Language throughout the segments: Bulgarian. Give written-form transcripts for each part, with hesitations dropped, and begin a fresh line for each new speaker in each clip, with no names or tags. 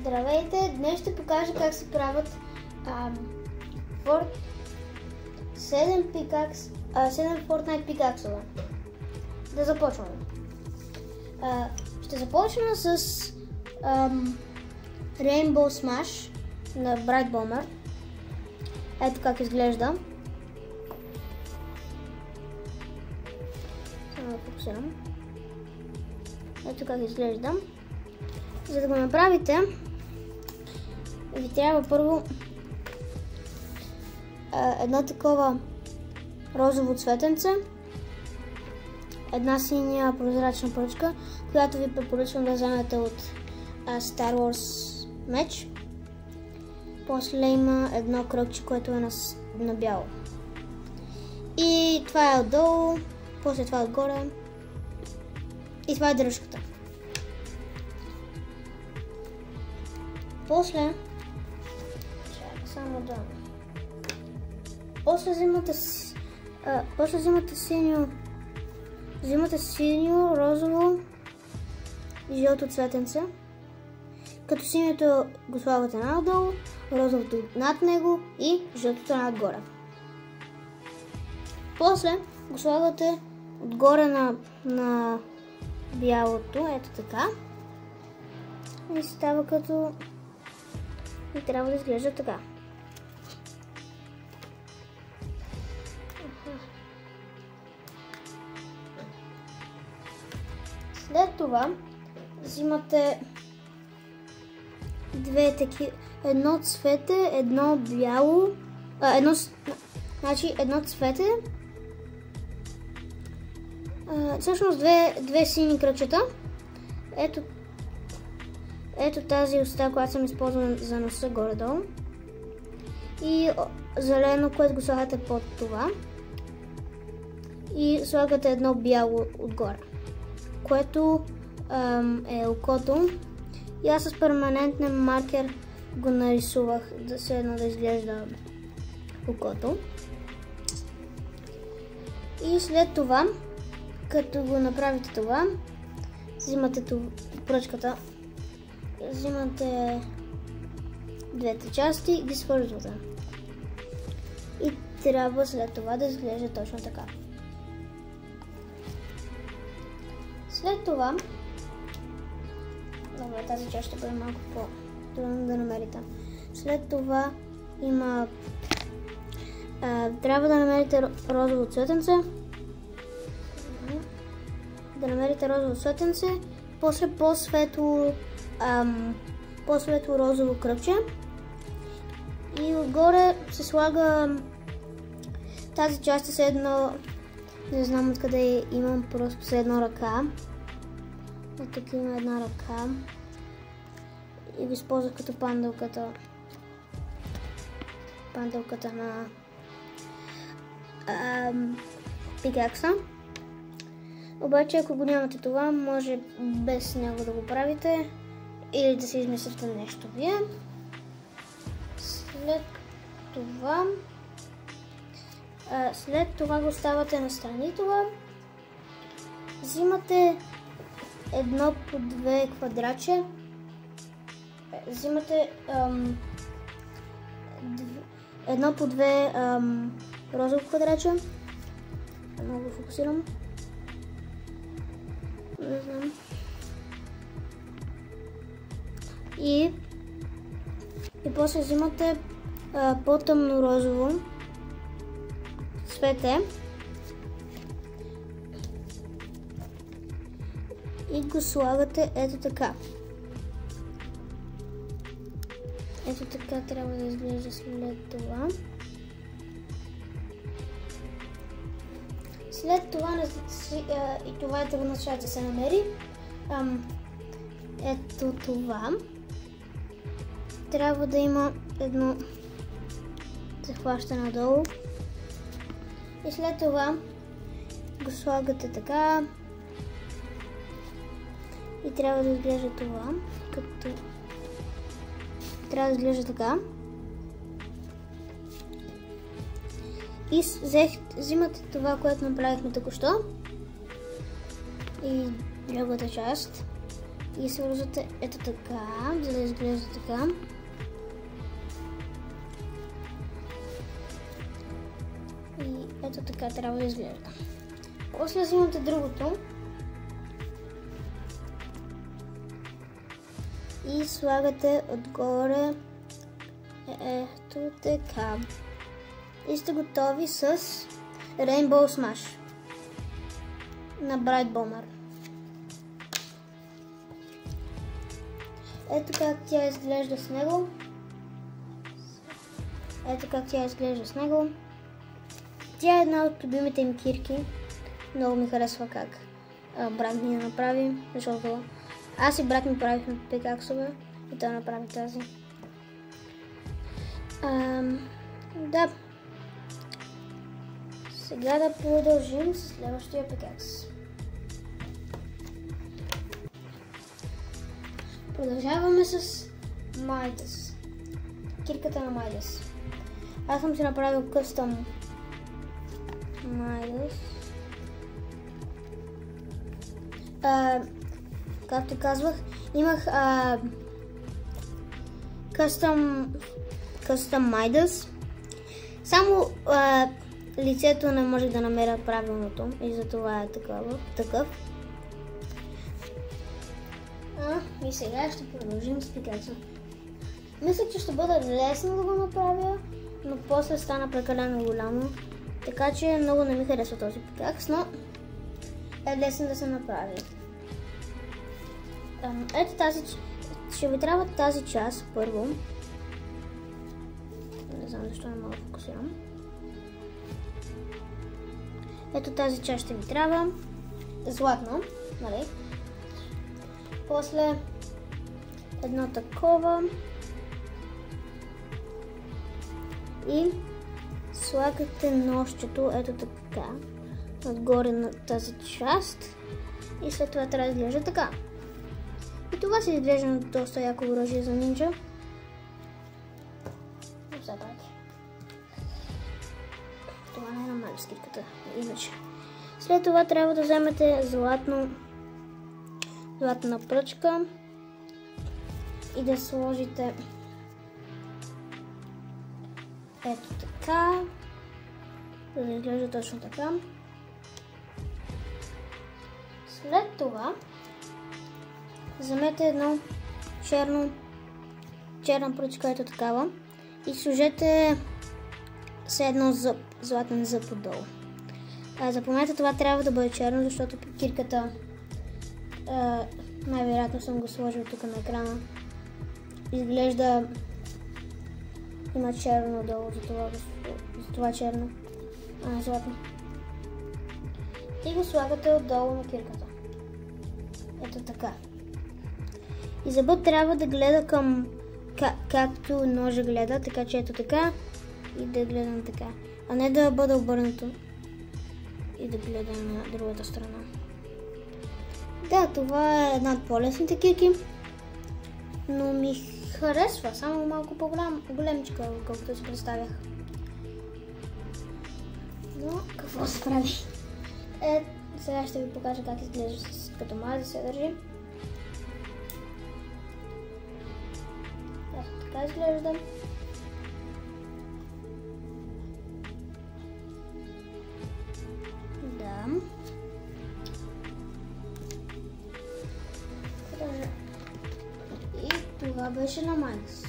Здравейте! Днес ще покажа как се правят 7 Fortnite пикаксове. Да започваме. Ще започна с Rainbow Smash на Bright Bomber. Ето как изглежда. Само да фокусирам. Ето как изглежда. За да го направите, ви трябва първо едно такова розово цветенце, една синя прозрачна пръчка, която ви препоръчвам да вземете от Star Wars меч. После има едно кръгче, което е на бяло. И това е отдолу, после това е отгоре. И това е дръжката. После взимате синьо, розово и жълто цветенце. Като синьото го слагате надолу, розовото над него и жълтото надгоре. После го слагате отгоре на бялото, ето така. И става като... и трябва да изглежда така. След това взимате две такива, едно цвете, едно бяло, едно цвете, всъщност две сини кръчета. Ето тази уста, която съм използвала за носа горе-долу. И зелено, което го слагате под това. И слагате едно бяло отгоре, което е окото. И аз с перманентен маркер го нарисувах, да се едно да изглежда окото. И след това, като го направите това, взимате пръчката, взимате двете части и ги свързвате. И трябва след това да изглежда точно така. След това, добре, тази част ще бъде малко по-трудно да намерите. След това има... трябва да намерите розово цветенце. Да намерите розово цветенце, после по-светло розово кръгче. И отгоре се слага тази част с едно, не знам откъде имам, просто с една ръка. Ето тук има една ръка. И го използвах като панделката на пикакса. Обаче, ако го нямате това, може без него да го правите или да се измислите нещо вие. След това го ставате настрани това. Взимате едно по две квадратче. Взимате едно по две розово квадратче. Много го фокусирам. Не знам. И после взимате по-тъмно розово цвете и го слагате ето така. Ето така трябва да изглежда след това. След това, и това трябва да се намери, ето това. Трябва да има едно захващане надолу. И след това го слагате така. И трябва да изглежда това, трябва да изглежда така. И взимате това, което направихме току-що. И другата част. и свързвате ето така, за да изглежда така. И ето така трябва да изглежда. После взимате другото и слагате отгоре ето така. И сте готови с Rainbow Smash на Bright Bomber. Ето как тя изглежда с него. Ето как тя изглежда с него. Тя е една от любимите им кирки. Много ми харесва как брат ми я направи, защото аз и брат ми правихме пикаксове и той направи тази. Да. Сега да продължим с следващия пикакс. Продължаваме с Midas. Кирката на Midas. Аз съм си направил къстъм Midas. Както казвах, имах къстъм Midas. Само лицето не може да намеря правилното и затова е такъв. И сега ще продължим с пикакса. Мисля, че ще бъде лесно да го направя, но после стана прекалено голямо. Така че много не ми харесва този пикакс, но е лесно да се направи. Ето тази, ще ви трябва тази част първо. Не знам защо не мога да фокусирам. Ето тази част ще ви трябва. Златна, нали? После едно такова. И слагате нощчето, ето така, отгоре на тази част. И след това трябва да изглежда така. И това се изглежда на доста яко оръжие за нинджа. Все пак. Това не е нормално с кирката, иначе. След това трябва да вземете златна пръчка и да сложите ето така, за да изглежда точно така. След това вземете едно черна пръчка, ето такава, и сложете все едно златен зъб отдолу. Запомнете, това трябва да бъде черно, защото кирката най-вероятно съм го сложил тук на екрана. Изглежда има черно долу, затова черно, златно. И го слагате отдолу на кирката. Ето така. И зъбът трябва да гледа към както ножа гледа, така че ето така и да гледам така. А не да бъде обърнато и да гледа на другата страна. Да, това е една от по-лесните кирки, но ми харесва, само малко по-големичка, колкото си представях. Но какво се прави? Сега ще ви покажа как изглежда като май да се държи. Така изглежда. Да. И това беше на Midas.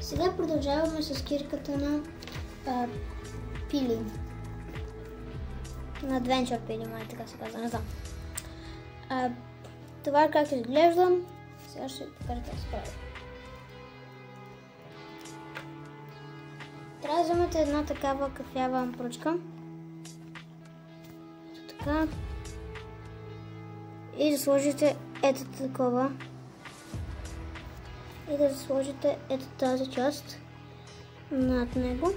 Сега продължаваме с кирката на Пили. На Adventure Пили, май така се казва, не знам. Това е как изглежда. Сега ще ви покажа как се прави. Трябва да вземете една такава кафява пръчка. Така. И да сложите ето такова. И да сложите ето тази част над него.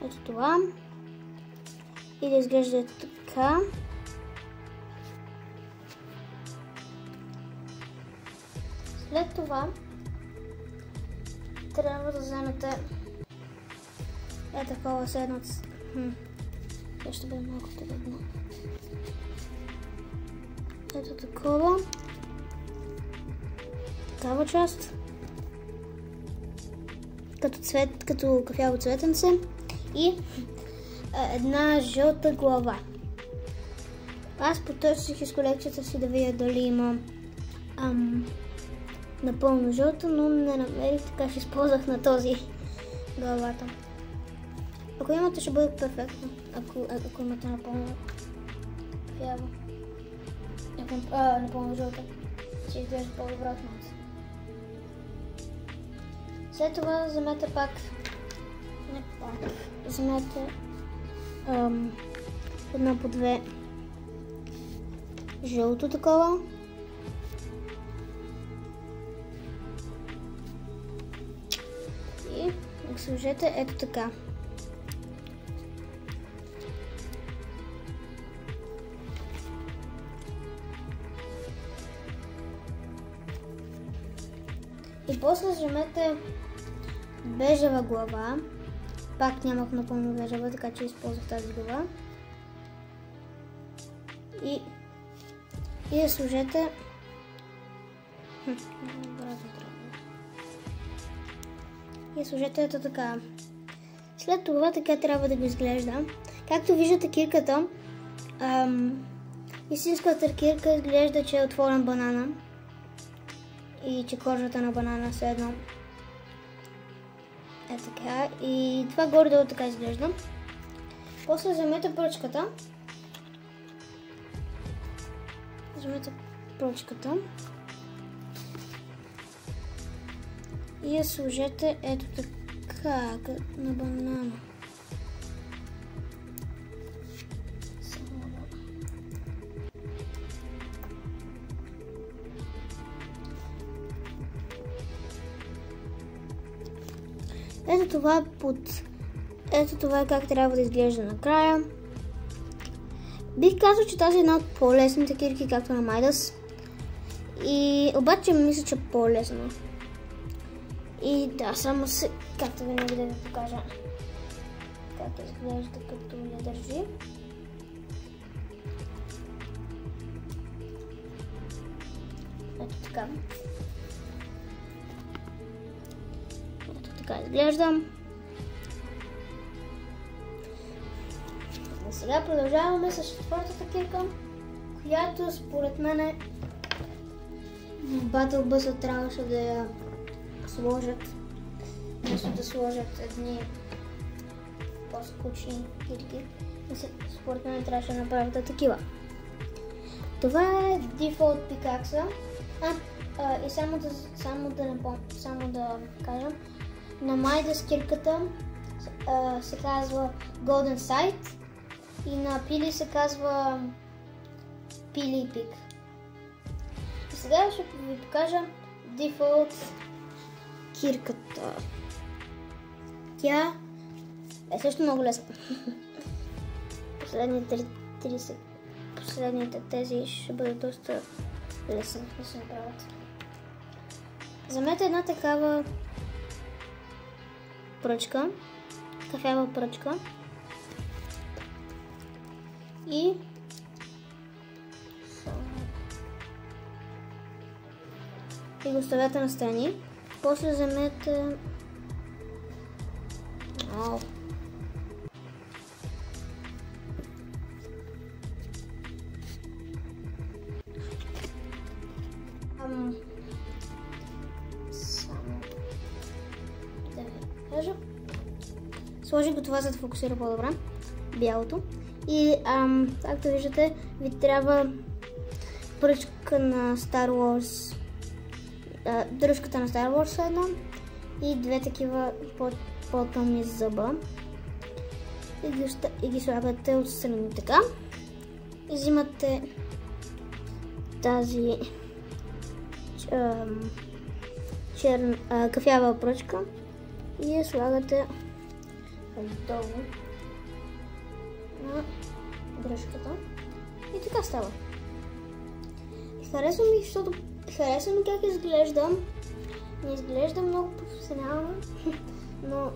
Ето това. И да изглежда така. След това трябва да вземете такова седно. Това ще бъде много трудно. Ето такова. Такава част. Като кафяво цветенце. И една жълта глава. Аз потърсих из колекцията си да видя дали има напълно жълта, но не намерих, така ще използвах на този главата. Ако имате, ще бъде перфектно. Ако имате напълно кафяво. Напълно жълта. Ще изглежда по-добре от нас. След това вземете пак. Вземете едно по две жълто такова. И го сложете ето така. И после вземете бежева глава. Пак нямах напълно бежева, така че използвах тази глава. И я сложете. И сложете ето така. След това така трябва да го изглежда. Както виждате кирката, истинската кирка изглежда, че е отворен банана. И че кожата на банана все едно е така. И това горе-долу така изглежда. После вземете пръчката. И я сложете ето така на банана. Ето това е как трябва да изглежда накрая. Бих казал, че тази е една от по-лесните кирки, както на Midas. И обаче мисля, че е по-лесна. И да, само се, както винаги да ви покажа как изглежда, като я държи. Ето така. Ето така изглежда. И сега продължаваме с четвъртата кирка, която според мен Battle Bus трябваше да я сложат, вместо да сложат едни по-скучни кирки. Според мен трябваше да направят такива. Това е Default Pickaxe. И само да кажа, на Midas кирката се казва Golden Sight и на Pili се казва Pili Pick. И сега ще ви покажа Default кирката. Тя е също много лесна. Последните тези ще бъдат доста лесни да се направят. Вземете една такава пръчка, кафява пръчка и го оставяте настрани. После вземете сложих го това, за да фокусира по-добре бялото. И както виждате, ви трябва пръчка на Star Wars, дръжката на Star Wars една и две такива по-тъмни зъба. И ги слагате отстрани така. И взимате тази кафява пръчка и я слагате отдолу на дръжката. И така става. Харесва ми как изглежда. Не изглежда много професионално, но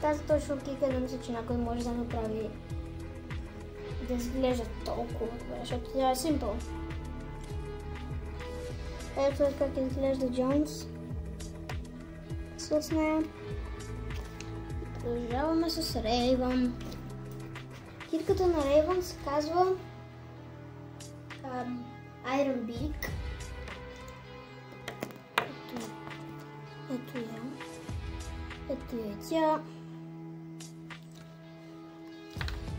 тази точно кика да мисля, че някой може да направи да изглежда толкова добре, защото тя е симпъл. Ето как изглежда Джонс с нея. Продължаваме с Рейвън. Кирката на Рейвън се казва Iron Beak. Ето я. Ето е тя.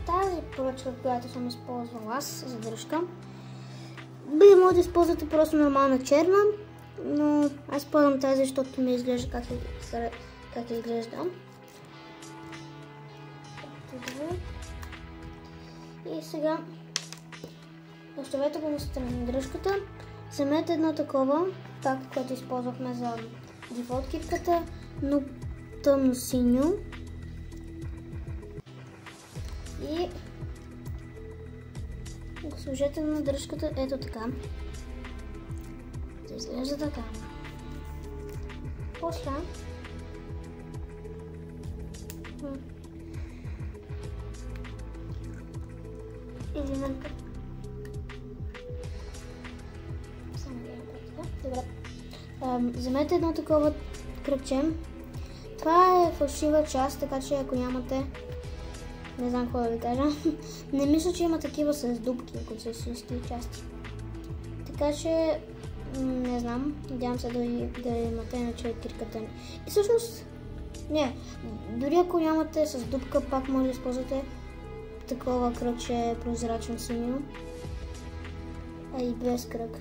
Тази поръчка, която съм използвала аз за дръжка, би могли да използвате просто нормална черна, но аз използвам тази, защото ми изглежда как изглежда. И сега оставете го на страна дръжката. Вземете едно такова, както което използвахме за дефолт кирката, но тъмно синьо. И го сложете на дръжката, ето така. Да изглежда така. После елемента. Добре. Вземете едно такова кръгче. Това е фалшива част, така че ако нямате, не знам какво да ви кажа. Не мисля, че има такива с дупки, които са истински части. Така че, не знам, надявам се да имате иначе кирката. И всъщност, не, дори ако нямате с дупка, пак може да използвате такова кръгче прозрачно синьо. А и без кръг.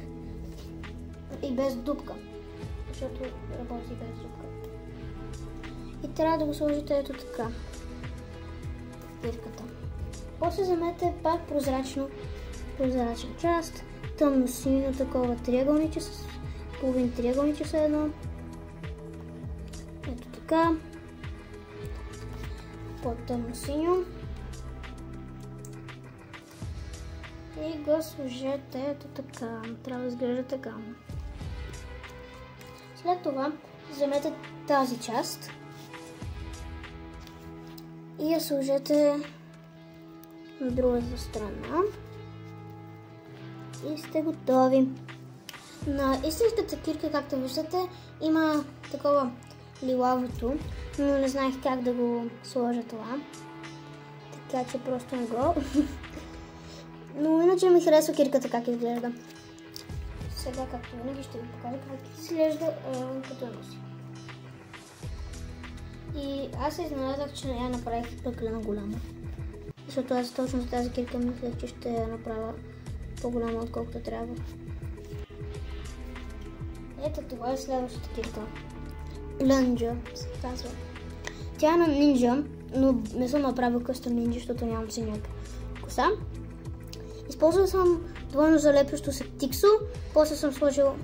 И без дупка, защото работи без дупка. И трябва да го сложите ето така. Кирката. После вземете пак прозрачна част, тъмно синьо, такова триъгълниче с половин триъгълниче с едно. Ето така. По-тъмно синьо. И го сложете ето така. Трябва да изглежда така. След това вземете тази част и я сложете на другата страна и сте готови. На истинската кирка, както виждате, има такова лилавото, но не знаех как да го сложа това, така че просто не го. Но иначе ми харесва кирката как изглежда. Сега, както винаги, ще ви покажа как изглежда като носи. И аз се изненадах, че я направих прекалено голяма. Защото аз точно за тази кирка мислех, че ще я направя по-голяма, отколкото трябва. Ето това е следващата кирка. Плънджър се казва. Тя е на нинджа, но не съм направил къстъм нинджа, защото нямам синя коса. Използвал съм двойно залепващо се тиксо, после съм сложил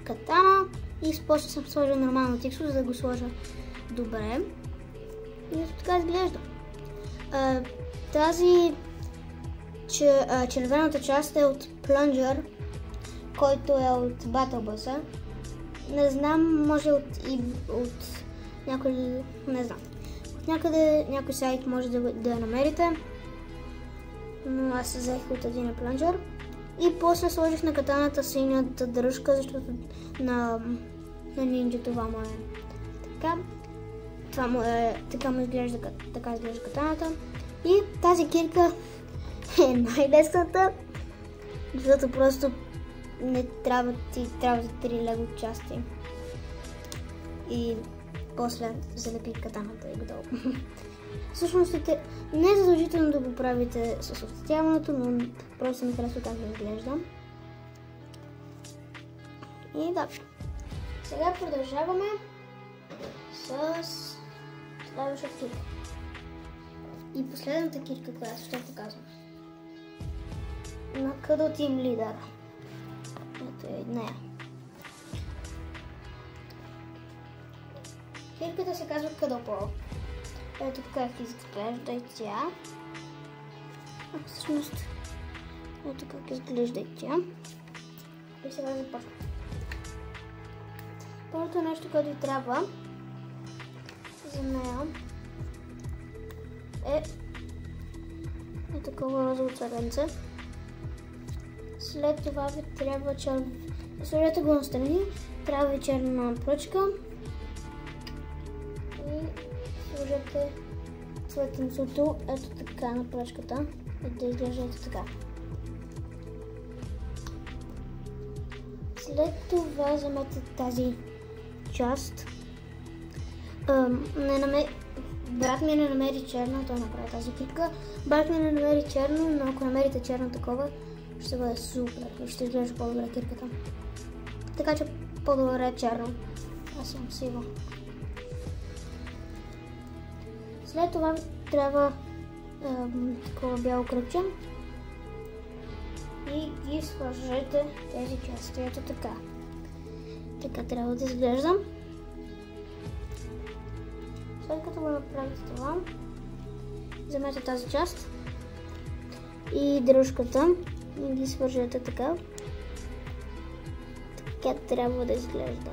катана и после съм сложил нормално тиксо, за да го сложа добре. И ето така изглежда. Тази червената част е от Plunger, който е от Battle Bus. Не знам, може от някой, не знам. От някъде, някой сайт може да я намерите. Но аз се взех от един Plunger. И после сложих на катаната синята дръжка, защото на нинджа това му е така. Така изглежда катаната. И тази кирка е най-лесната, защото просто не трябва ти трябва за 3 лего части. И после залепи катаната и готово. Всъщност не е задължително да го правите с оцветяването, но просто ми харесва как да изглежда. И да. Сега продължаваме с следващата кирка. И последната кирка, която ще показвам. На Cuddle Team Leader. Ето е нея. Кирката се казва Cuddle Ball. Ето как изглежда и тя. Всъщност, ето как изглежда и тя. И сега започвам. Първото нещо, което ви трябва за нея е такова розово царенце. След това ви трябва сложете го настрани, трябва ви черна пръчка и сложете цветенцето ето така на пръчката и да изглежда ето така. След това вземете тази част. Брат ми не намери черно, той направи тази китка. Брат ми не намери черно, но ако намерите черно такова, ще бъде супер и ще изглежда по-добре кирката. Така че по-добре е черно. Аз съм сива. След това трябва такова бяло кръгче и ги свържете тези части. Ето така. Така трябва да изглежда. След като го направите това, вземете тази част и дръжката и ги свържете така. Така трябва да изглежда.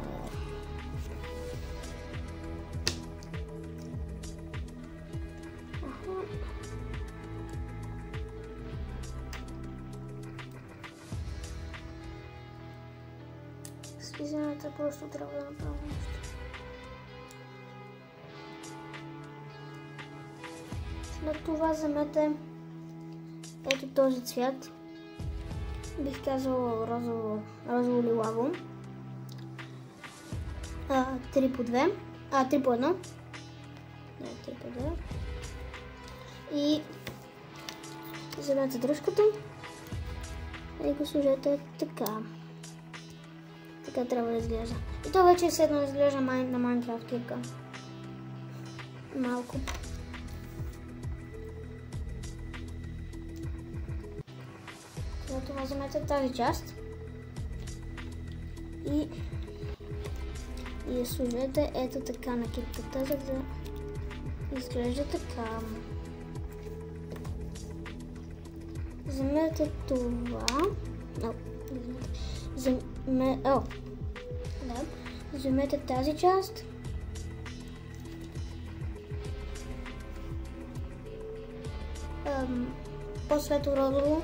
Извинете, просто трябва да направя нещо. След това вземете ето този цвят. Бих казал розово-лилаво. 3 по 2. 3 по 1. Не, 3 по 2. И вземете дръжката и го сложете така. Така трябва да изглежда. И то вече седно да изглежда на Майнкрафт кирка. Малко. След това вземете тази част и я сложете ето така на кирката, за да изглежда така. Вземете това. Вземете тази част. По-светло розово.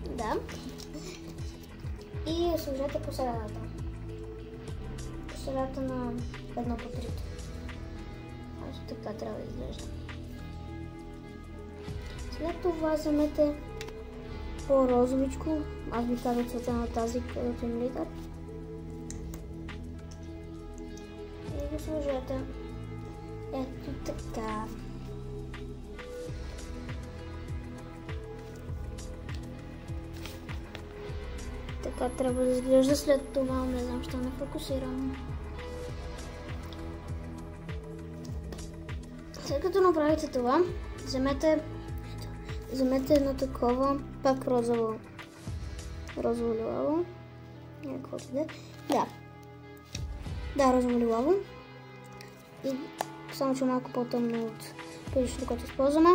Да. И я сложете по средата. По средата на едно по трито. Ето така трябва да изглежда. След това вземете по-розовичко. Аз ви казвам цвета на тази, където им литър. И го сложете ето така. Така трябва да изглежда след това. Не знам, що не фокусирам. След като направите това, вземете едно такова, пак розово-лилаво. Да, розово-лилаво. И само че малко по-тъмно от предишното, което използваме.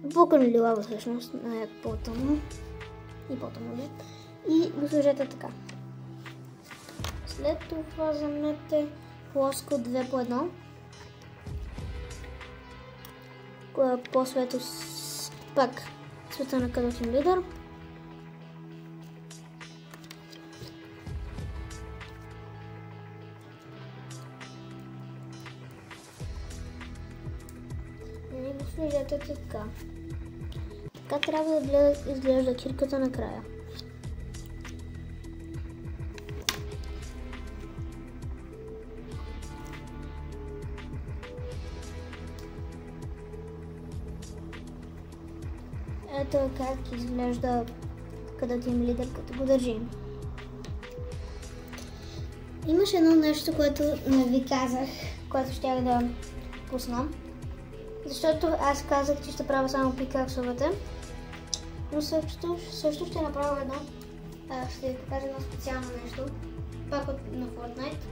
Вулкано-лилаво всъщност, не е по-тъмно. И по-тъмно. И го сложете така. След това вземете плоско 2 по 1. По-светло пак цвета на Cadet Team Leader. И го сложете така. Така трябва да изглежда кирката накрая. Ето как изглежда Cadet Team Leader, като го държим. Имаше едно нещо, което не ви казах, което щях да пусна. Защото аз казах, че ще правя само пикаксовете. Но също ще направя едно. Ще ви покажа едно специално нещо. Пак на Fortnite.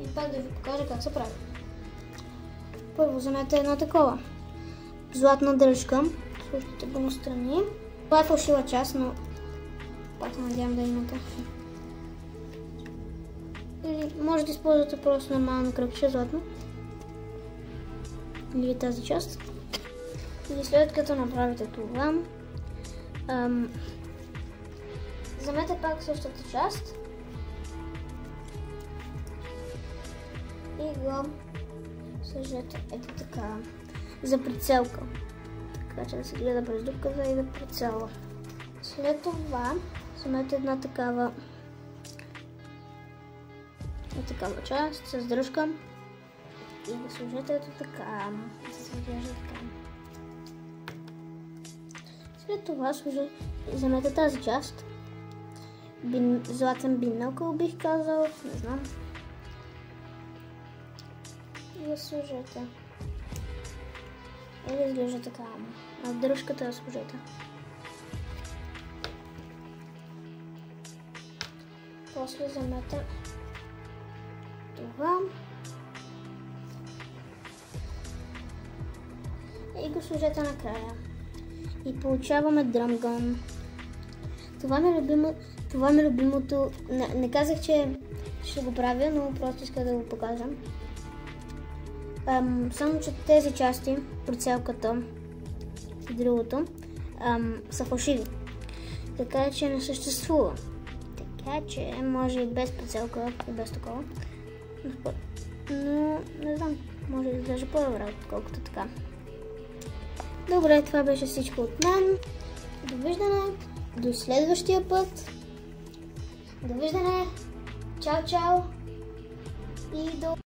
И пак да ви покажа как се прави. Първо вземете едно такова. Златна дръжка. Слушайте го настрани. Това е фалшива част, но пак се надявам да имате. Или може да използвате просто нормално кръгче златно. Или тази част. И след като направите това, вземете пак същата част и го сложете ето така за прицелка. Така че да се гледа през дупката и да прицелва. След това вземете една такава част с дръжка и да сложете ето така. Да се изглежда така. След това вземете тази част. Златен бинокъл бих казал, не знам. И я сложете. И да изглежда така. А дръжката я сложете. После вземете това и го сложете накрая. И получаваме Drumgun. Това ми е любимото. Не казах, че ще го правя, но просто иска да го покажа. Само, че тези части, прицелката и другото, са фалшиви. Така че не съществува. Така че може и без прицелка и без такова. Но не знам, може да изглежда по-добре, отколкото така. Добре, това беше всичко от мен. Довиждане, до следващия път. Довиждане, чао, чао и до...